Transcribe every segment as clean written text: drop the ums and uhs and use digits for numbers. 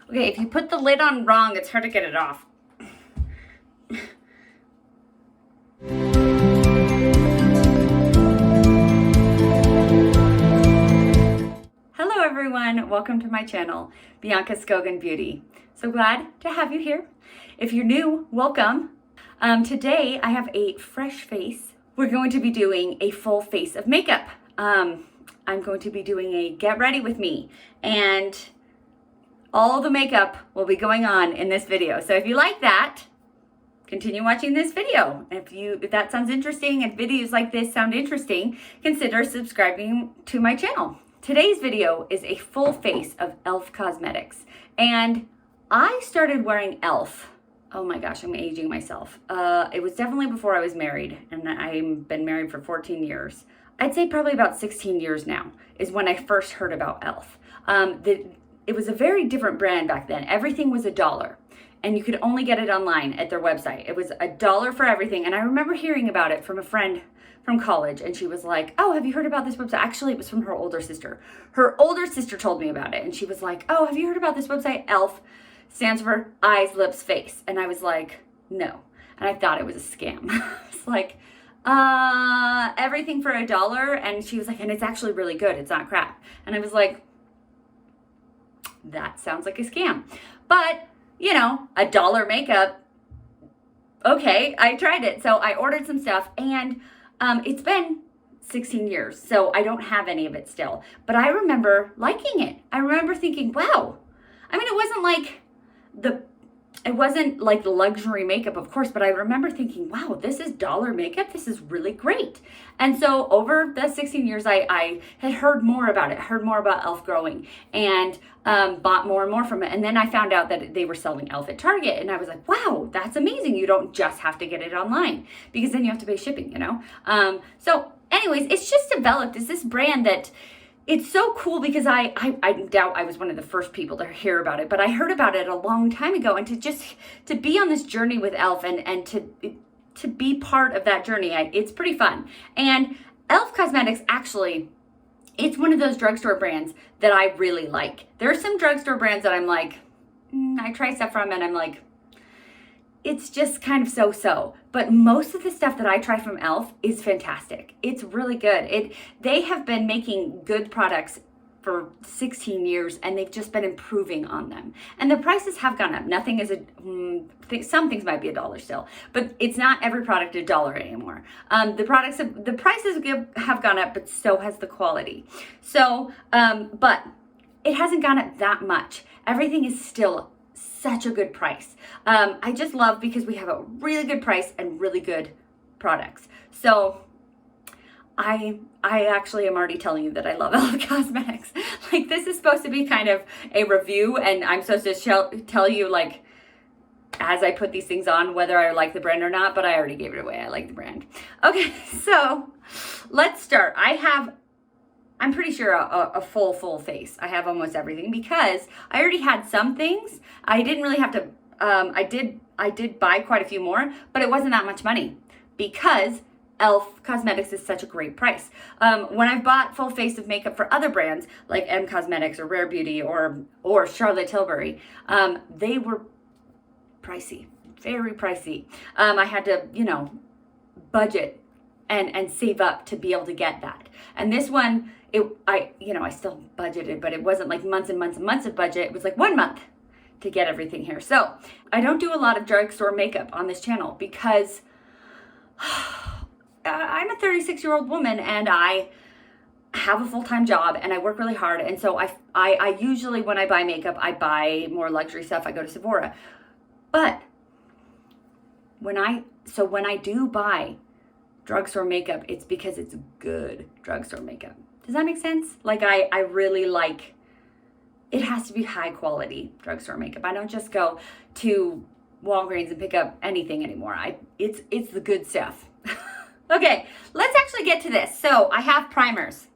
Okay, if you put the lid on wrong, it's hard to get it off. Hello everyone, welcome to my channel, Bianca Skogan Beauty. So glad to have you here. If you're new, welcome. Today I have a fresh face. We're going to be doing a full face of makeup. I'm going to be doing a get ready with me, and all the makeup will be going on in this video. So if you like that, continue watching this video. If that sounds interesting and videos like this sound interesting, consider subscribing to my channel. Today's video is a full face of e.l.f. cosmetics, and I started wearing e.l.f. Oh my gosh, I'm aging myself. It was definitely before I was married, and I've been married for 14 years. I'd say probably about 16 years now is when I first heard about e.l.f. It was a very different brand back then. Everything was $1, and you could only get it online at their website. It was $1 for everything, and I remember hearing about it from a friend from college, and she was like, oh, have you heard about this website? Actually, it was from her older sister. Her older sister told me about it, and she was like, oh, have you heard about this website? e.l.f. stands for eyes, lips, face. And I was like, no. And I thought it was a scam. It's like, everything for $1. And she was like, and it's actually really good. It's not crap. And I was like, that sounds like a scam. But, you know, $1 makeup. Okay, I tried it. So I ordered some stuff, and it's been 16 years. So I don't have any of it still. But I remember liking it. I remember thinking, wow. I mean, it wasn't like the luxury makeup, of course, but I remember thinking, wow, this is dollar makeup. This is really great. And so over the 16 years, I had heard more about it, heard more about e.l.f. growing, and bought more and more from it. And then I found out that they were selling e.l.f. at Target, and I was like, wow, that's amazing. You don't just have to get it online, because then you have to pay shipping, you know? So anyways, it's just developed as this brand that it's so cool, because I doubt I was one of the first people to hear about it, but I heard about it a long time ago, and to be on this journey with e.l.f. and to be part of that journey, it's pretty fun. And e.l.f. Cosmetics, actually, it's one of those drugstore brands that I really like. There are some drugstore brands that I'm like, I try stuff from, and I'm like, it's just kind of so-so. But most of the stuff that I try from e.l.f. is fantastic. It's really good. They have been making good products for 16 years, and they've just been improving on them. And the prices have gone up. Nothing is some things might be $1 still, but it's not every product $1 anymore. The prices have gone up, but so has the quality. So, but it hasn't gone up that much. Everything is still such a good price. I just love, because we have a really good price and really good products. So I actually am already telling you that I love e.l.f. Cosmetics. Like, this is supposed to be kind of a review, and I'm supposed to tell you, like, as I put these things on, whether I like the brand or not, but I already gave it away. I like the brand. Okay, so let's start. I'm pretty sure a full face. I have almost everything, because I already had some things. I didn't really have to, I did buy quite a few more, but it wasn't that much money, because e.l.f. Cosmetics is such a great price. When I've bought full face of makeup for other brands like M Cosmetics or Rare Beauty or Charlotte Tilbury, they were pricey, very pricey. I had to, you know, budget and save up to be able to get that. And this one, I still budgeted, but it wasn't like months and months and months of budget. It was like 1 month to get everything here. So I don't do a lot of drugstore makeup on this channel, because I'm a 36-year-old woman, and I have a full-time job, and I work really hard. And so I usually, when I buy makeup, I buy more luxury stuff. I go to Sephora. But when I do buy drugstore makeup, it's because it's good drugstore makeup. Does that make sense? Like, I really like, it has to be high quality drugstore makeup. I don't just go to Walgreens and pick up anything anymore. It's the good stuff. Okay, let's actually get to this. So I have primers.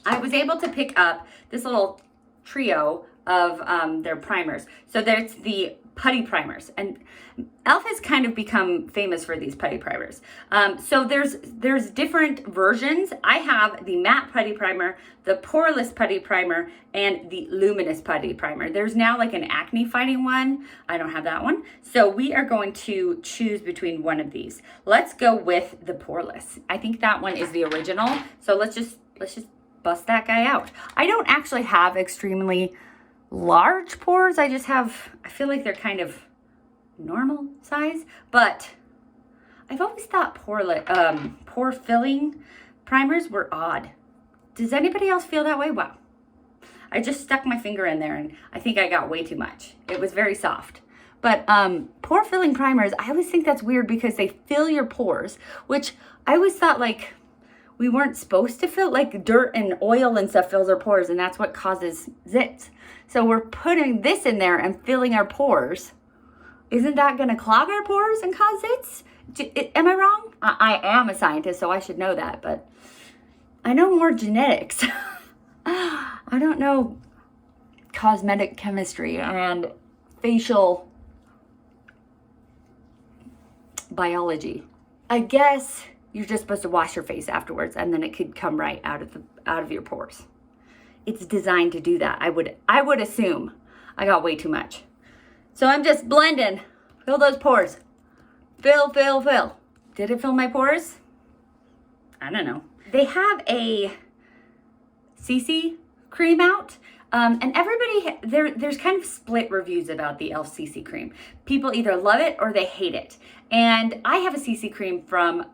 I was able to pick up this little trio of their primers. So there's the putty primers, and e.l.f. has kind of become famous for these putty primers. So there's different versions. I have the matte putty primer, the poreless putty primer, and the luminous putty primer. There's now like an acne fighting one. I don't have that one. So we are going to choose between one of these. Let's go with the poreless. I think that one is the original. So let's just bust that guy out. I don't actually have extremely large pores. I feel like they're kind of normal size, but I've always thought pore filling primers were odd. Does anybody else feel that way? Wow. I just stuck my finger in there and I think I got way too much. It was very soft. But pore filling primers, I always think that's weird because they fill your pores, which I always thought like we weren't supposed to fill, like dirt and oil and stuff fills our pores, and that's what causes zits. So we're putting this in there and filling our pores. Isn't that gonna clog our pores and cause zits? Am I wrong? I am a scientist, so I should know that, but I know more genetics. I don't know cosmetic chemistry and facial biology. I guess you're just supposed to wash your face afterwards and then it could come right out of your pores. It's designed to do that. I would assume. I got way too much. So I'm just blending. Fill those pores. Fill, fill, fill. Did it fill my pores? I don't know. They have a CC cream out. And everybody, there's kind of split reviews about the e.l.f. CC cream. People either love it or they hate it. And I have a CC cream from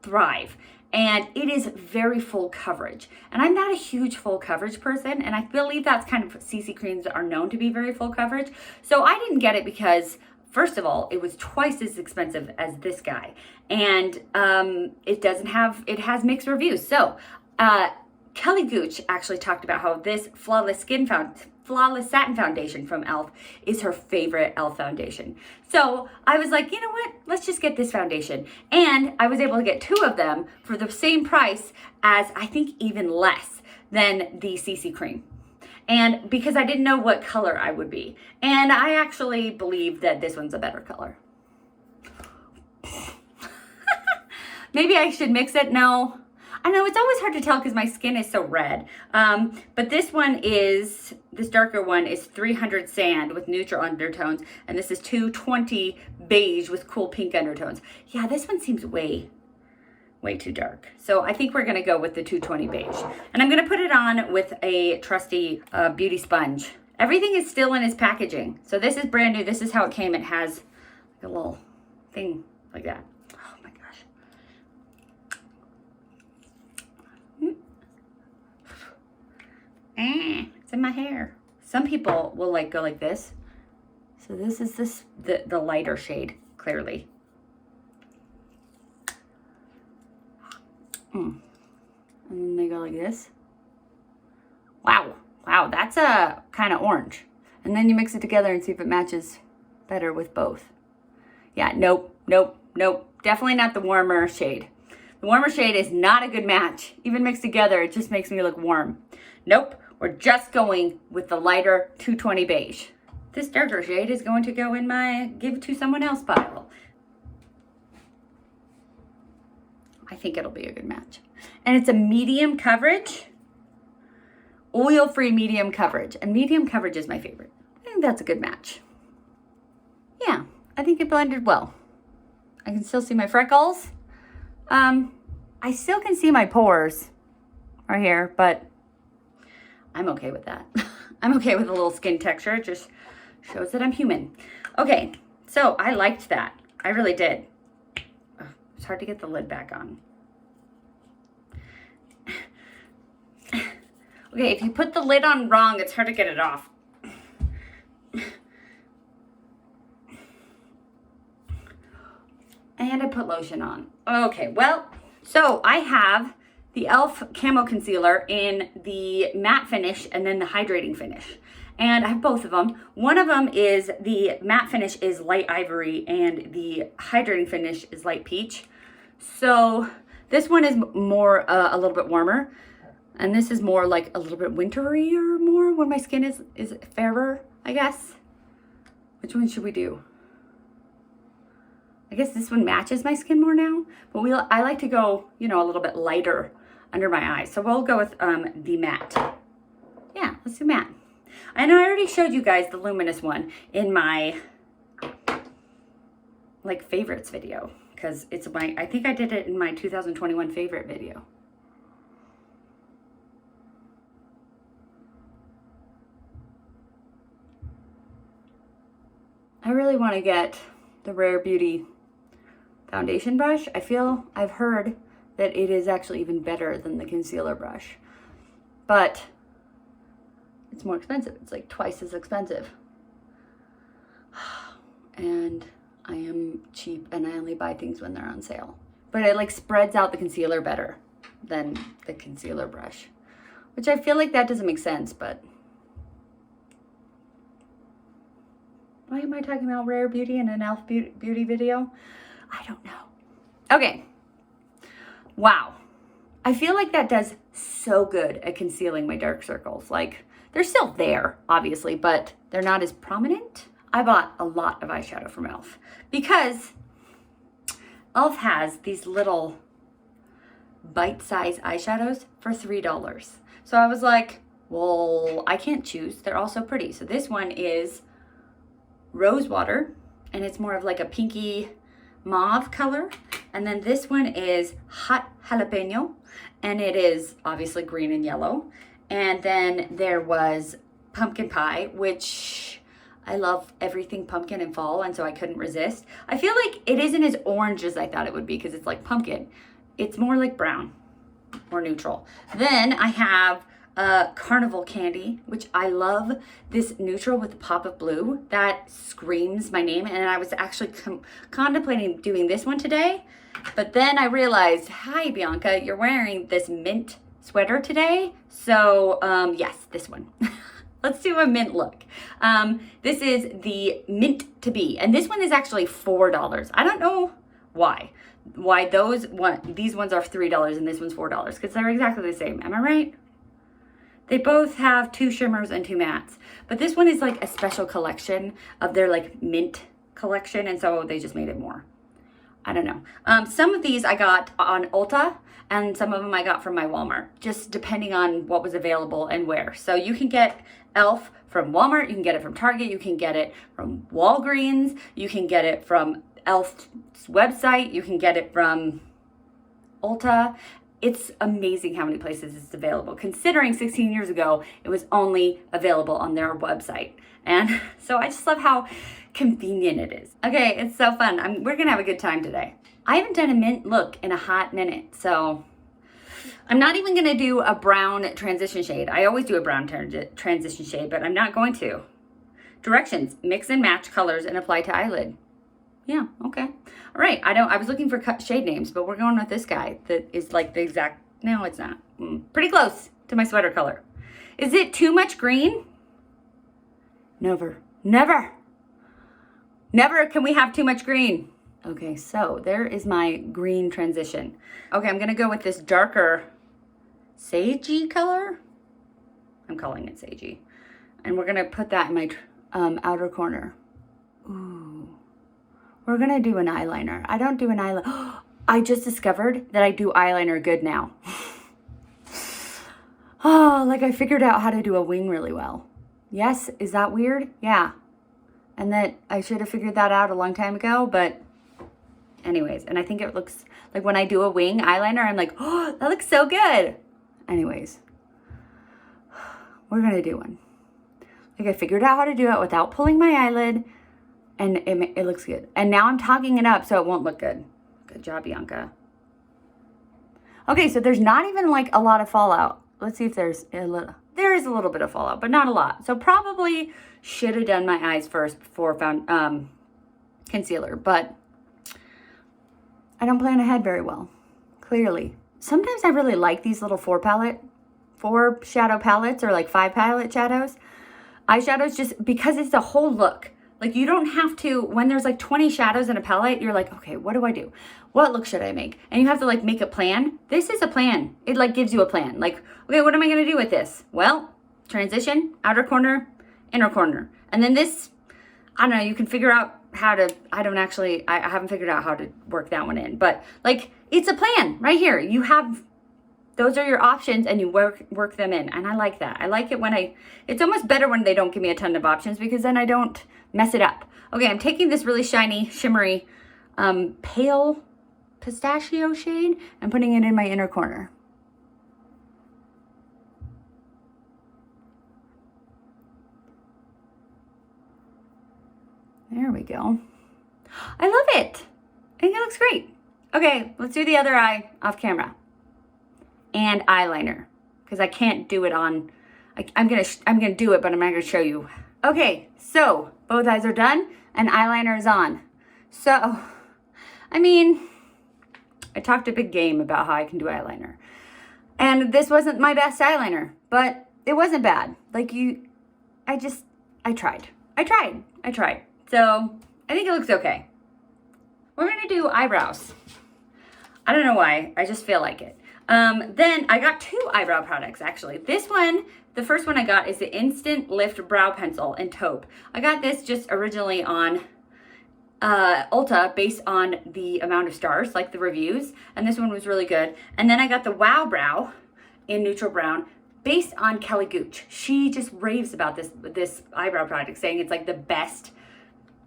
Thrive, and it is very full coverage. And I'm not a huge full coverage person, and I believe that's kind of CC creams are known to be very full coverage. So I didn't get it because, first of all, it was twice as expensive as this guy. And it has mixed reviews. So, Kelly Gooch actually talked about how this Flawless Satin Foundation from e.l.f. is her favorite e.l.f. foundation. So I was like, you know what? Let's just get this foundation. And I was able to get 2 of them for the same price as, I think, even less than the CC cream. And because I didn't know what color I would be. And I actually believe that this one's a better color. Maybe I should mix it. No. I know it's always hard to tell because my skin is so red. But this darker one is 300 Sand with neutral undertones. And this is 220 Beige with cool pink undertones. Yeah, this one seems way too dark. So I think we're gonna go with the 220 Beige. And I'm gonna put it on with a trusty beauty sponge. Everything is still in its packaging. So this is brand new. This is how it came. It has like a little thing like that. It's in my hair. Some people will like go like this. So this is the lighter shade, clearly. And then they go like this. Wow, that's a kind of orange. And then you mix it together and see if it matches better with both. Yeah, nope. Definitely not the warmer shade. The warmer shade is not a good match. Even mixed together, it just makes me look warm. Nope, we're just going with the lighter 220 Beige. This darker shade is going to go in my give to someone else pile. I think it'll be a good match. And it's a medium coverage, oil-free medium coverage. And medium coverage is my favorite. I think that's a good match. Yeah, I think it blended well. I can still see my freckles. I still can see my pores right here, but I'm okay with that. I'm okay with a little skin texture. It just shows that I'm human. Okay, so I liked that. I really did. It's hard to get the lid back on. Okay, if you put the lid on wrong, it's hard to get it off. And I put lotion on. Okay, well, so I have the e.l.f. Camo Concealer in the matte finish and then the hydrating finish. And I have both of them. One of them is the matte finish is light ivory and the hydrating finish is light peach. So this one is more, a little bit warmer. And this is more like a little bit wintry or more when my skin is fairer, I guess. Which one should we do? I guess this one matches my skin more now, but I like to go, you know, a little bit lighter under my eyes. So we'll go with the matte. Yeah, let's do matte. And I already showed you guys the Luminous one in my like favorites video, because it's my, I think I did it in my 2021 favorite video. I really want to get the Rare Beauty foundation brush. I've heard that it is actually even better than the concealer brush, but it's more expensive. It's like twice as expensive. And I am cheap and I only buy things when they're on sale. But it like spreads out the concealer better than the concealer brush, which I feel like that doesn't make sense, but why am I talking about Rare Beauty in an e.l.f. beauty video? I don't know. Okay. Wow. I feel like that does so good at concealing my dark circles. Like, they're still there, obviously, but they're not as prominent. I bought a lot of eyeshadow from e.l.f. because e.l.f. has these little bite-sized eyeshadows for $3. So I was like, well, I can't choose. They're all so pretty. So this one is Rosewater, and it's more of like a pinky mauve color. And then this one is Hot Jalapeno, and it is obviously green and yellow. And then there was Pumpkin Pie, which I love everything pumpkin and fall, and so I couldn't resist. I feel like it isn't as orange as I thought it would be because it's like pumpkin. It's more like brown, more neutral. Then I have Carnival candy, which I love. This neutral with a pop of blue that screams my name, and I was actually contemplating doing this one today, but then I realized, hi Bianca, you're wearing this mint sweater today, so yes, this one. Let's do a mint look. This is the Mint to Be, and this one is actually $4. I don't know why these ones are $3 and this one's $4, because they're exactly the same. Am I right? They both have 2 shimmers and 2 mattes, but this one is like a special collection of their like mint collection, and so they just made it more. I don't know. Some of these I got on Ulta, and some of them I got from my Walmart, just depending on what was available and where. So you can get e.l.f. from Walmart, you can get it from Target, you can get it from Walgreens, you can get it from e.l.f.'s website, you can get it from Ulta. It's amazing how many places it's available, considering 16 years ago, it was only available on their website. And so I just love how convenient it is. Okay, it's so fun. We're gonna have a good time today. I haven't done a mint look in a hot minute, so I'm not even gonna do a brown transition shade. I always do a brown transition shade, but I'm not going to. Directions: mix and match colors and apply to eyelid. Yeah, okay. All right, I was looking for shade names, but we're going with this guy that is like the exact, no, it's not. Pretty close to my sweater color. Is it too much green? Never, never, never can we have too much green. Okay, so there is my green transition. Okay, I'm gonna go with this darker sagey color. I'm calling it sagey. And we're gonna put that in my outer corner. Ooh. We're gonna do an eyeliner. I don't do an eyeliner. I just discovered that I do eyeliner good now. Oh, like I figured out how to do a wing really well. Yes, is that weird? Yeah. And that I should have figured that out a long time ago, but anyways, and I think it looks like when I do a wing eyeliner, I'm like, oh, that looks so good. Anyways, we're gonna do one. Like I figured out how to do it without pulling my eyelid, and it looks good. And now I'm togging it up so it won't look good. Good job, Bianca. Okay, so there's not even like a lot of fallout. Let's see if there's a little. There is a little bit of fallout, but not a lot. So probably should have done my eyes first before found concealer, but I don't plan ahead very well, clearly. Sometimes I really like these little 4 shadow palettes, or like 5 palette shadows. Eyeshadows, just because it's a whole look. Like you don't have to, when there's like 20 shadows in a palette, you're like, okay, what do I do? What look should I make? And you have to like make a plan. This is a plan. It like gives you a plan. Like, okay, what am I gonna do with this? Well, transition, outer corner, inner corner. And then this, I don't know, you can figure out how to, I haven't figured out how to work that one in, but like, it's a plan right here. You have, those are your options and you work them in. And I like that. I like it when it's almost better when they don't give me a ton of options because then I don't mess it up. Okay, I'm taking this really shiny, shimmery, pale pistachio shade and putting it in my inner corner. There we go. I love it. I think it looks great. Okay, let's do the other eye off camera. And eyeliner, because I can't do it on, I'm gonna do it, but I'm not gonna show you. Okay, so both eyes are done and eyeliner is on. So, I mean, I talked a big game about how I can do eyeliner. And this wasn't my best eyeliner, but it wasn't bad. Like I tried. So I think it looks okay. We're gonna do eyebrows. I don't know why, I just feel like it. Then I got two eyebrow products actually. This one, the first one I got is the Instant Lift Brow Pencil in Taupe. I got this just originally on Ulta based on the amount of stars, like the reviews, and this one was really good. And then I got the Wow Brow in Neutral Brown based on Kelly Gooch. She just raves about this eyebrow product, saying it's like the best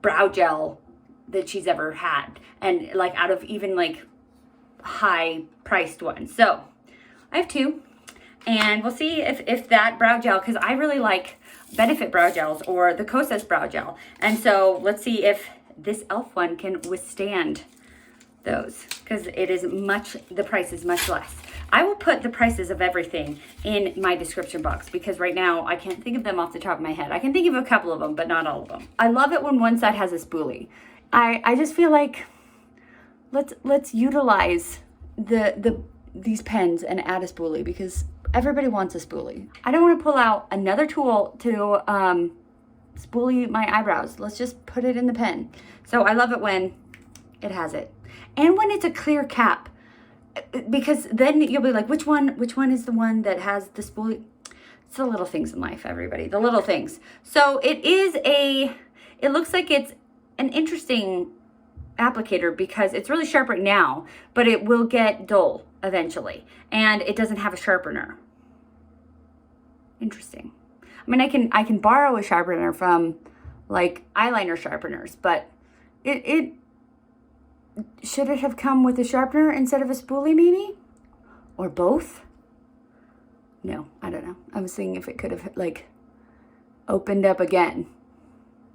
brow gel that she's ever had, and like out of even like high priced ones. So I have two, and we'll see if that brow gel, because I really like Benefit brow gels or the Kosas brow gel, and so let's see if this e.l.f. one can withstand those, because it is the price is much less. I will put the prices of everything in my description box because right now I can't think of them off the top of my head. I can think of a couple of them, but not all of them. I love it when one side has a spoolie. I just feel like let's utilize these pens and add a spoolie because everybody wants a spoolie. I don't want to pull out another tool to spoolie my eyebrows. Let's just put it in the pen. So I love it when it has it. And when it's a clear cap, because then you'll be like, which one is the one that has the spoolie? It's the little things in life, everybody, the little things. So it looks like it's an interesting applicator because it's really sharp right now, but it will get dull eventually. And it doesn't have a sharpener. Interesting. I mean, I can borrow a sharpener from like eyeliner sharpeners, but should it have come with a sharpener instead of a spoolie maybe? Or both? No, I don't know. I was thinking if it could have like opened up again.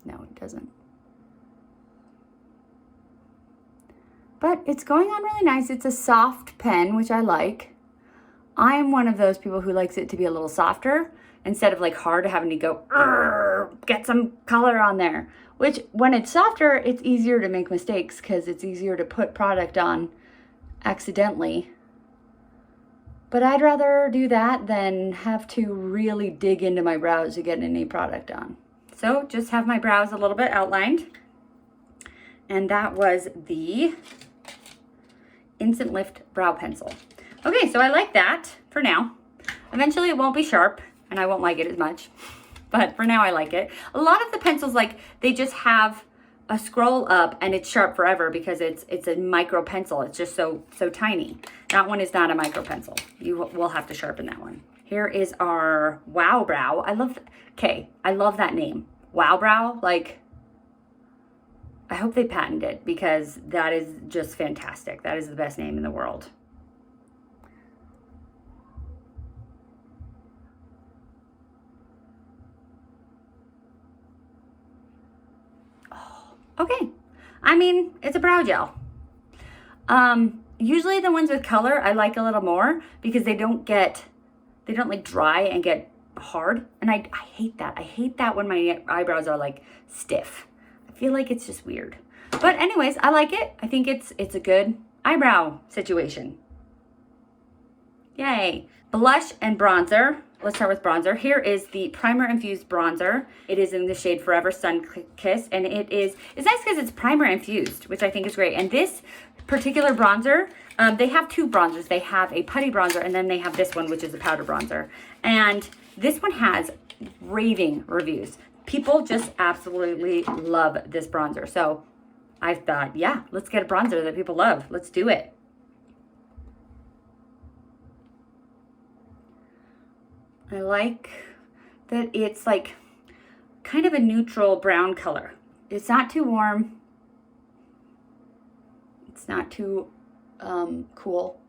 No, it doesn't. But it's going on really nice. It's a soft pen, which I like. I'm one of those people who likes it to be a little softer instead of like hard, having to go get some color on there. Which when it's softer, it's easier to make mistakes because it's easier to put product on accidentally. But I'd rather do that than have to really dig into my brows to get any product on. So just have my brows a little bit outlined. And that was the Instant Lift Brow Pencil. Okay, so I like that for now. Eventually it won't be sharp and I won't like it as much. But for now I like it. A lot of the pencils, like, they just have a scroll up and it's sharp forever because it's a micro pencil. It's just so tiny. That one is not a micro pencil. You will have to sharpen that one. Here is our Wow Brow. I love that name. Wow Brow, like, I hope they patent it because that is just fantastic. That is the best name in the world. Okay, I mean, it's a brow gel. Usually the ones with color I like a little more because they don't like dry and get hard. And I hate that. I hate that when my eyebrows are like stiff. I feel like it's just weird. But anyways, I like it. I think it's a good eyebrow situation. Yay. Blush and bronzer. Let's start with bronzer. Here is the Primer Infused Bronzer. It is in the shade Forever Sunkissed, and it's nice because it's primer infused, which I think is great. And this particular bronzer, they have two bronzers. They have a putty bronzer, and then they have this one, which is a powder bronzer. And this one has raving reviews. People just absolutely love this bronzer. So I thought, yeah, let's get a bronzer that people love. Let's do it. I like that it's like kind of a neutral brown color. It's not too warm. It's not too cool.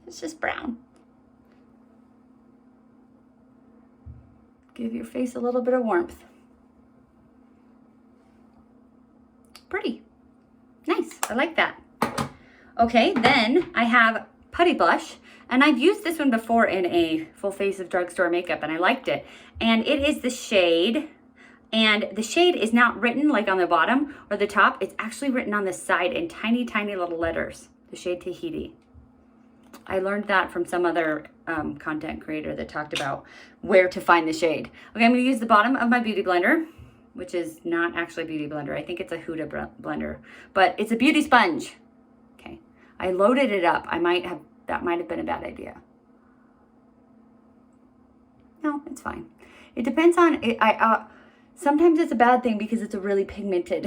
It's just brown. Give your face a little bit of warmth. Pretty. Nice. I like that. Okay, then I have Putty Blush. And I've used this one before in a full face of drugstore makeup, and I liked it. And it is the shade, and the shade is not written like on the bottom or the top. It's actually written on the side in tiny, tiny little letters. The shade Tahiti. I learned that from some other content creator that talked about where to find the shade. Okay, I'm going to use the bottom of my Beauty Blender, which is not actually a Beauty Blender. I think it's a Huda blender, but it's a beauty sponge. Okay, I loaded it up. That might have been a bad idea. No, it's fine. It depends on it. Sometimes it's a bad thing because it's a really pigmented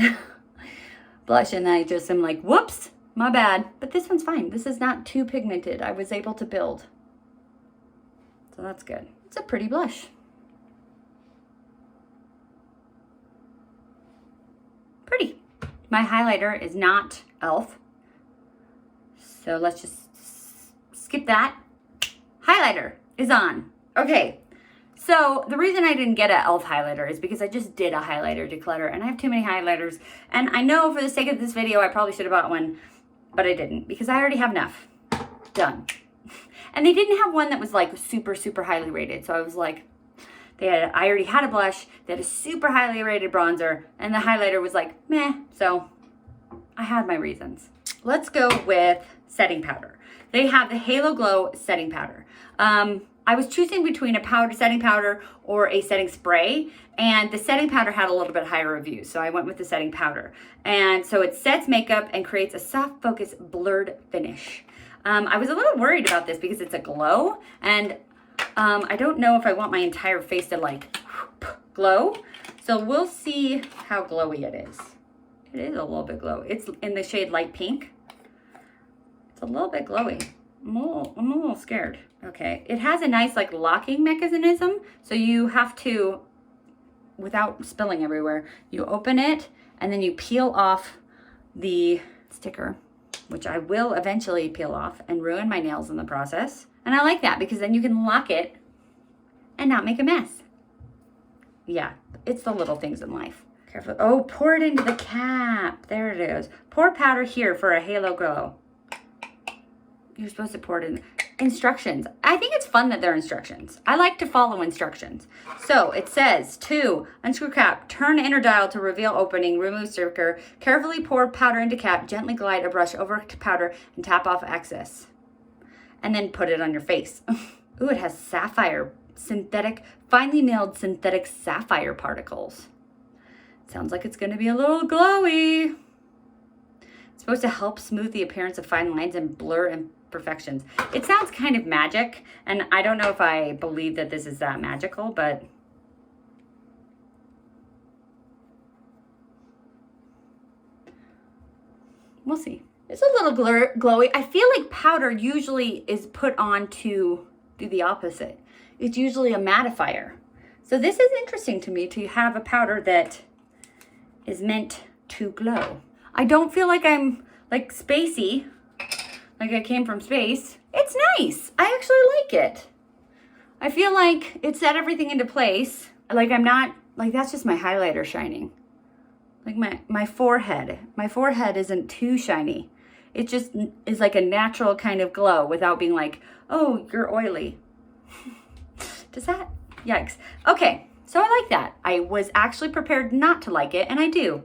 blush, and I just am like, whoops, my bad. But this one's fine. This is not too pigmented. I was able to build. So that's good. It's a pretty blush. Pretty. My highlighter is not e.l.f. So let's just skip that. Highlighter is on. Okay, so the reason I didn't get an e.l.f. highlighter is because I just did a highlighter declutter, and I have too many highlighters. And I know for the sake of this video, I probably should have bought one, but I didn't because I already have enough. Done. And they didn't have one that was like super, super highly rated. So I was like, I already had a blush, they had a super highly rated bronzer, and the highlighter was like, meh. So I had my reasons. Let's go with setting powder. They have the Halo Glow setting powder. I was choosing between a setting powder or a setting spray, and the setting powder had a little bit higher reviews, so I went with the setting powder. And so it sets makeup and creates a soft focus blurred finish. I was a little worried about this because it's a glow, and I don't know if I want my entire face to like glow. So we'll see how glowy it is. It is a little bit glowy. It's in the shade light pink. It's a little bit glowy. I'm a little scared. Okay, it has a nice like locking mechanism. So you have to, without spilling everywhere, you open it and then you peel off the sticker, which I will eventually peel off and ruin my nails in the process. And I like that because then you can lock it and not make a mess. Yeah, it's the little things in life. Careful. Oh, pour it into the cap. There it is. Pour powder here for a halo glow. You're supposed to pour it in. Instructions. I think it's fun that they're instructions. I like to follow instructions. So it says to unscrew cap, turn inner dial to reveal opening, remove sticker, carefully pour powder into cap, gently glide a brush over powder and tap off excess. And then put it on your face. Ooh, it has sapphire, finely milled synthetic sapphire particles. Sounds like it's going to be a little glowy. It's supposed to help smooth the appearance of fine lines and blur imperfections. It sounds kind of magic, and I don't know if I believe that this is that magical, but we'll see. It's a little glowy. I feel like powder usually is put on to do the opposite. It's usually a mattifier. So this is interesting to me to have a powder that is meant to glow. I don't feel like I'm like spacey, like I came from space. It's nice. I actually like it. I feel like it set everything into place. Like I'm not, like that's just my highlighter shining. Like my forehead. My forehead isn't too shiny. It just is like a natural kind of glow without being like, oh, you're oily. Does that? Yikes. Okay, so I like that. I was actually prepared not to like it, and I do.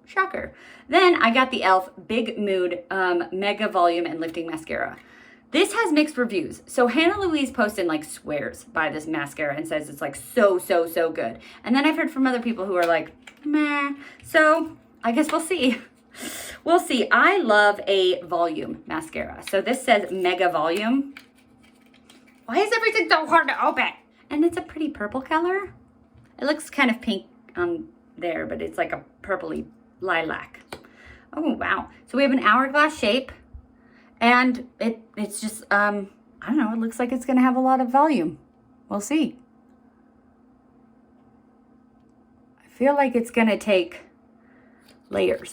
Shocker. Then I got the e.l.f. Big Mood Mega Volume and Lifting Mascara. This has mixed reviews. So Hannah Louise posted like swears by this mascara and says it's like so good. And then I've heard from other people who are like, meh. So I guess we'll see. We'll see. I love a volume mascara. So this says Mega Volume. Why is everything so hard to open? And it's a pretty purple color. It looks kind of pink on there, but it's like a purpley lilac. Oh, wow. So we have an hourglass shape, and it's just, I don't know, it looks like it's gonna have a lot of volume. We'll see. I feel like it's gonna take layers.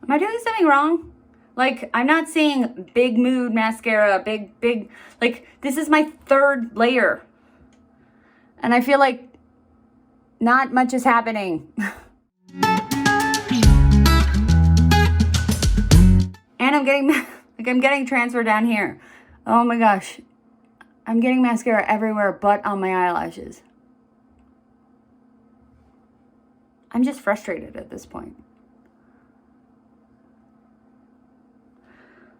Am I doing something wrong? Like, I'm not seeing big mood mascara, big, like, this is my third layer. And I feel like not much is happening. And I'm getting transfer down here. Oh my gosh. I'm getting mascara everywhere but on my eyelashes. I'm just frustrated at this point.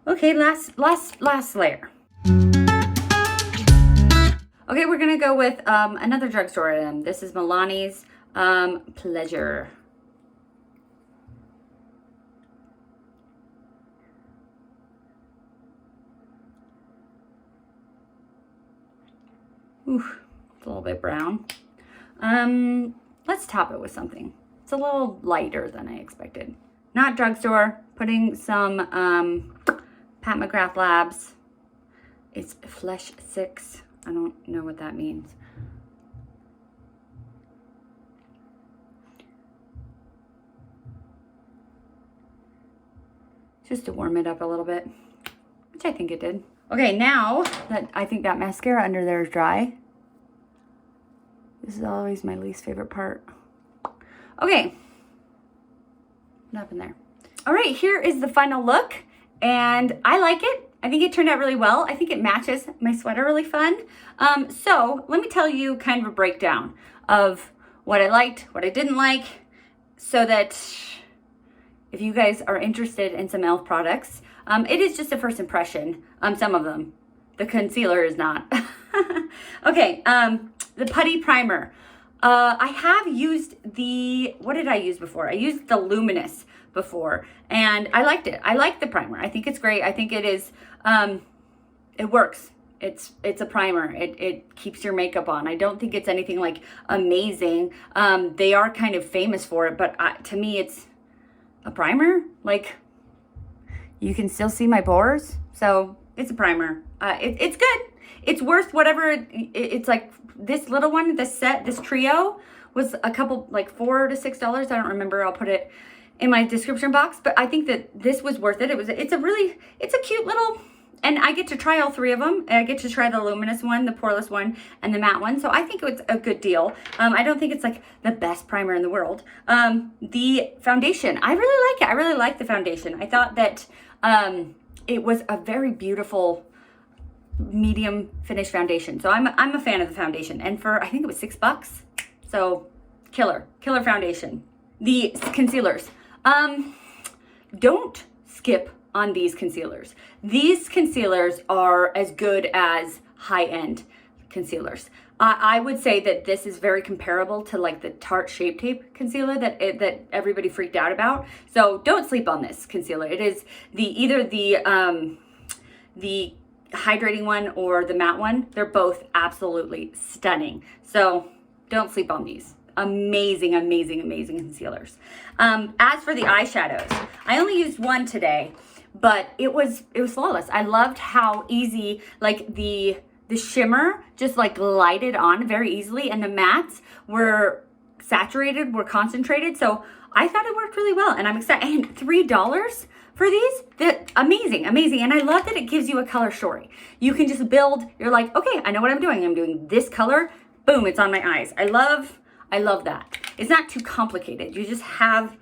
Okay, last layer. Okay, we're gonna go with another drugstore item. This is Milani's Pleasure. Oof, it's a little bit brown. Let's top it with something. It's a little lighter than I expected. Not drugstore, putting some Pat McGrath Labs. It's Flesh 6. I don't know what that means. Just to warm it up a little bit, which I think it did. Okay, now that I think that mascara under there is dry, this is always my least favorite part. Okay, what happened there? All right, here is the final look, and I like it. I think it turned out really well. I think it matches my sweater really fun. So let me tell you kind of a breakdown of what I liked, what I didn't like, so that if you guys are interested in some e.l.f. products, it is just a first impression. Some of them. The concealer is not. Okay, the Putty Primer. I have used what did I use before? I used the Luminous before, and I liked it. I like the primer. I think it's great. I think it is, it works. It's a primer. It keeps your makeup on. I don't think it's anything like amazing. They are kind of famous for it, but to me, it's a primer. Like, you can still see my pores, so it's a primer. It's good. It's worth whatever. It's like this little one, this trio was a couple, like $4 to $6. I don't remember. I'll put it in my description box, but I think that this was worth it. It's a cute little, and I get to try all three of them. I get to try the Luminous one, the Poreless one, and the matte one. So I think it's a good deal. I don't think it's like the best primer in the world. The foundation, I really like it. I really like the foundation. I thought that it was a very beautiful medium finish foundation. So I'm a fan of the foundation. And for, I think it was $6. So killer foundation. The concealers. Don't skip on these concealers. These concealers are as good as high-end concealers. I would say that this is very comparable to like the Tarte Shape Tape concealer that everybody freaked out about. So don't sleep on this concealer. It is either the hydrating one or the matte one. They're both absolutely stunning. So don't sleep on these. Amazing concealers. As for the eyeshadows, I only used one today, but it was flawless. I loved how easy, like the shimmer just like glided on very easily, and the mattes were saturated, were concentrated. So I thought it worked really well, and I'm excited. And $3 for these, they're amazing. And I love that it gives you a color story. You can just build, you're like, okay, I know what I'm doing. I'm doing this color, boom, it's on my eyes. I love that. It's not too complicated. You just have,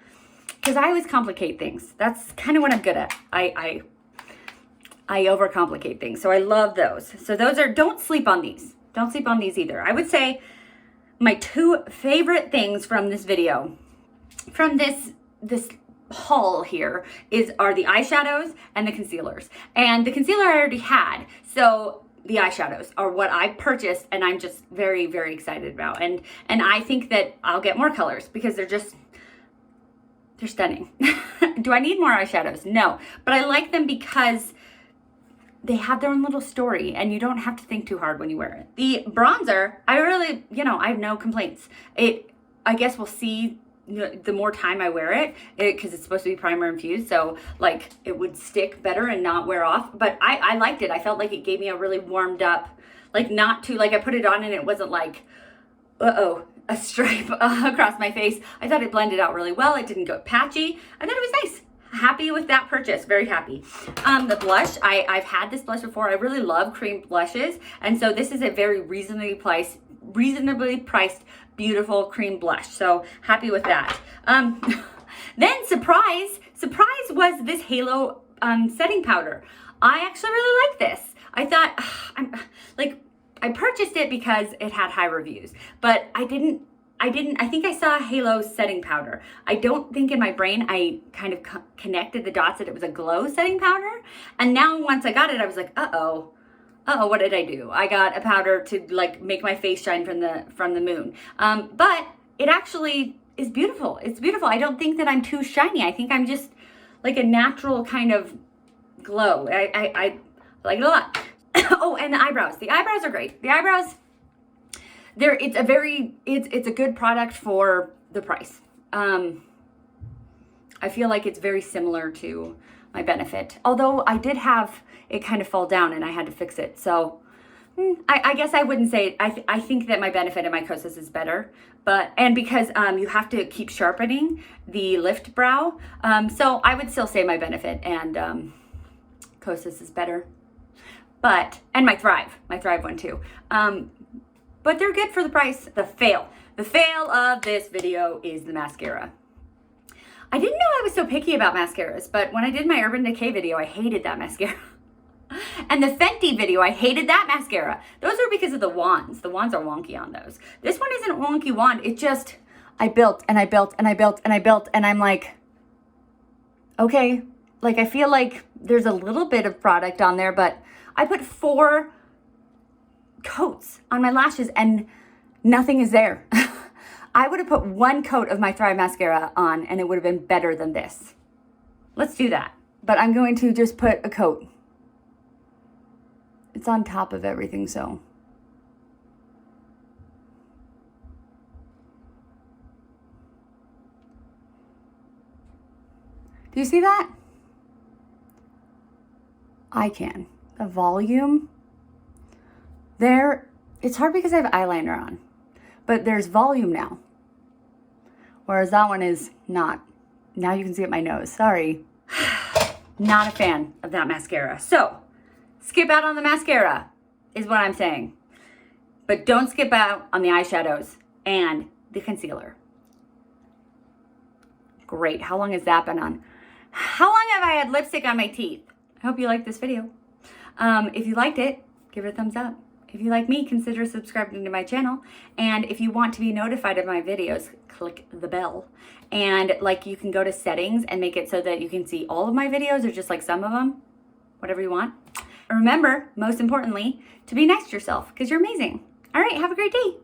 because I always complicate things. That's kind of what I'm good at. I overcomplicate things. So I love those. So those are, don't sleep on these. Don't sleep on these either. I would say my two favorite things from this video, from this haul here are the eyeshadows and the concealers. And the concealer I already had, so the eyeshadows are what I purchased, and I'm just very, very excited about. And I think that I'll get more colors because they're stunning. Do I need more eyeshadows? No, but I like them because they have their own little story and you don't have to think too hard when you wear it. The bronzer, I really, I have no complaints. I guess we'll see the more time I wear it, because it's supposed to be primer infused, so like it would stick better and not wear off. But I liked it. I felt like it gave me a really warmed up, like not too, like I put it on and it wasn't like, a stripe across my face. I thought it blended out really well. It didn't go patchy. I thought it was nice. Happy with that purchase, very happy. The blush, I've had this blush before. I really love cream blushes, and so this is a very reasonably priced, beautiful cream blush. So happy with that. Then surprise was this Halo setting powder. I actually really like this. I thought, I purchased it because it had high reviews, but I think I saw Halo setting powder. I don't think in my brain I kind of connected the dots that it was a glow setting powder. And now once I got it, I was like, what did I do? I got a powder to like make my face shine from the moon. But it actually is beautiful. It's beautiful. I don't think that I'm too shiny. I think I'm just like a natural kind of glow. I like it a lot. Oh, and the eyebrows. The eyebrows are great. The eyebrows, it's a good product for the price. I feel like it's very similar to my Benefit, although I did have it kind of fall down and I had to fix it. So I guess I wouldn't say, I think that my Benefit and my Kosas is better, and because you have to keep sharpening the lift brow. So I would still say my Benefit and Kosas is better. And my Thrive one too. But they're good for the price. The fail of this video is the mascara. I didn't know I was so picky about mascaras, but when I did my Urban Decay video, I hated that mascara. And the Fenty video, I hated that mascara. Those are because of the wands. The wands are wonky on those. This one isn't a wonky wand. It just, I built and I built and I built and I built, and I'm like, okay, like I feel like there's a little bit of product on there, but I put 4 coats on my lashes and nothing is there. I would have put 1 coat of my Thrive mascara on and it would have been better than this. Let's do that. But I'm going to just put a coat. It's on top of everything, so. Do you see that? I can. The volume there, it's hard because I have eyeliner on, but there's volume now, whereas that one is not. Now you can see it my nose. Sorry. Not a fan of that mascara. So skip out on the mascara is what I'm saying, but don't skip out on the eyeshadows and the concealer. Great. How long has that been on? How long have I had lipstick on my teeth? I hope you liked this video. If you liked it, give it a thumbs up. If you like me, consider subscribing to my channel. And if you want to be notified of my videos, click the bell. And like you can go to settings and make it so that you can see all of my videos or just like some of them, whatever you want. And remember, most importantly, to be nice to yourself because you're amazing. All right, have a great day.